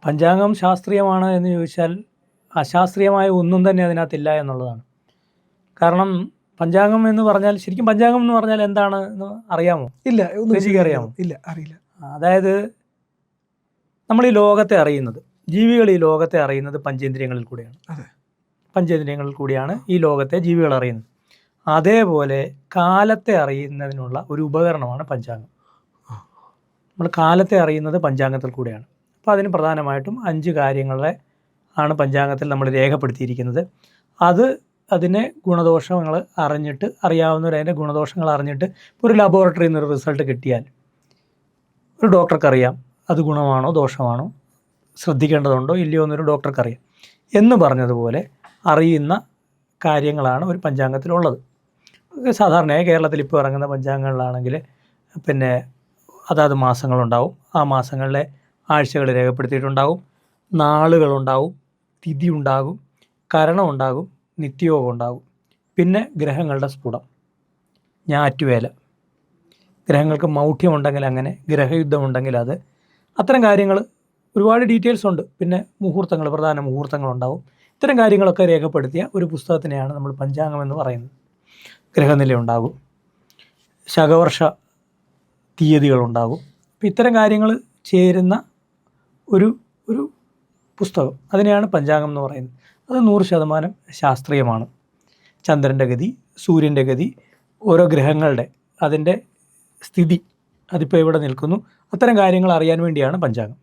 പഞ്ചാംഗം ശാസ്ത്രീയമാണ് എന്ന് ചോദിച്ചാൽ അശാസ്ത്രീയമായ ഒന്നും തന്നെ അതിനകത്തില്ല എന്നുള്ളതാണ്. കാരണം പഞ്ചാംഗം എന്ന് പറഞ്ഞാൽ ശരിക്കും പഞ്ചാംഗം എന്ന് പറഞ്ഞാൽ എന്താണ് എന്ന് അറിയാമോ? ഇല്ല, അറിയാമോ? ഇല്ല, അറിയില്ല. അതായത് നമ്മൾ ഈ ലോകത്തെ അറിയുന്നത്, ജീവികൾ ഈ ലോകത്തെ അറിയുന്നത് പഞ്ചേന്ദ്രിയങ്ങളിൽ കൂടിയാണ്. അതെ, പഞ്ചേന്ദ്രിയങ്ങളിൽ കൂടിയാണ് ഈ ലോകത്തെ ജീവികൾ അറിയുന്നത്. അതേപോലെ കാലത്തെ അറിയുന്നതിനുള്ള ഒരു ഉപകരണമാണ് പഞ്ചാംഗം. നമ്മൾ കാലത്തെ അറിയുന്നത് പഞ്ചാംഗത്തിൽ കൂടെയാണ്. അപ്പോൾ അതിന് പ്രധാനമായിട്ടും 5 കാര്യങ്ങളെ ആണ് പഞ്ചാംഗത്തിൽ നമ്മൾ രേഖപ്പെടുത്തിയിരിക്കുന്നത്. അതിനെ ഗുണദോഷങ്ങൾ അറിഞ്ഞിട്ട്, അറിയാവുന്നവരതിൻ്റെ ഗുണദോഷങ്ങൾ അറിഞ്ഞിട്ട് ഒരു ലബോറട്ടറിയിൽ നിന്ന് ഒരു റിസൾട്ട് കിട്ടിയാൽ ഒരു ഡോക്ടർക്കറിയാം അത് ഗുണമാണോ ദോഷമാണോ, ശ്രദ്ധിക്കേണ്ടതുണ്ടോ ഇല്ലയോ എന്നൊരു ഡോക്ടർക്കറിയാം. എന്ന് പറഞ്ഞതുപോലെ അറിയുന്ന കാര്യങ്ങളാണ് ഒരു പഞ്ചാംഗത്തിലുള്ളത്. സാധാരണയായി കേരളത്തിൽ ഇപ്പോൾ ഇറങ്ങുന്ന പഞ്ചാംഗങ്ങളിലാണെങ്കിൽ പിന്നെ അതാത് മാസങ്ങളുണ്ടാവും, ആ മാസങ്ങളിലെ ആഴ്ചകൾ രേഖപ്പെടുത്തിയിട്ടുണ്ടാവും, നാളുകളുണ്ടാവും, തിഥി ഉണ്ടാകും, കരണം ഉണ്ടാകും, നിത്യയോഗം ഉണ്ടാകും, പിന്നെ ഗ്രഹങ്ങളുടെ സ്ഫുടം, ഞാറ്റുവേല, ഗ്രഹങ്ങൾക്ക് മൗഢ്യമുണ്ടെങ്കിൽ അങ്ങനെ, ഗ്രഹയുദ്ധമുണ്ടെങ്കിൽ അത്, അത്തരം കാര്യങ്ങൾ ഒരുപാട് ഡീറ്റെയിൽസ് ഉണ്ട്. പിന്നെ മുഹൂർത്തങ്ങൾ, പ്രധാന മുഹൂർത്തങ്ങളുണ്ടാവും. ഇത്തരം കാര്യങ്ങളൊക്കെ രേഖപ്പെടുത്തിയ ഒരു പുസ്തകത്തിനെയാണ് നമ്മൾ പഞ്ചാംഗം എന്ന് പറയുന്നത്. ഗ്രഹനില ഉണ്ടാകും, ശകവർഷ തീയതികളുണ്ടാകും. അപ്പോൾ ഇത്തരം കാര്യങ്ങൾ ചേരുന്ന ഒരു പുസ്തകം, അതിനെയാണ് പഞ്ചാംഗം എന്ന് പറയുന്നത്. അത് 100% ശാസ്ത്രീയമാണ്. ചന്ദ്രൻ്റെ ഗതി, സൂര്യൻ്റെ ഗതി, ഓരോ ഗ്രഹങ്ങളുടെ അതിൻ്റെ സ്ഥിതി, അതിപ്പോൾ എവിടെ നിൽക്കുന്നു, അത്തരം കാര്യങ്ങൾ അറിയാൻ വേണ്ടിയാണ് പഞ്ചാംഗം.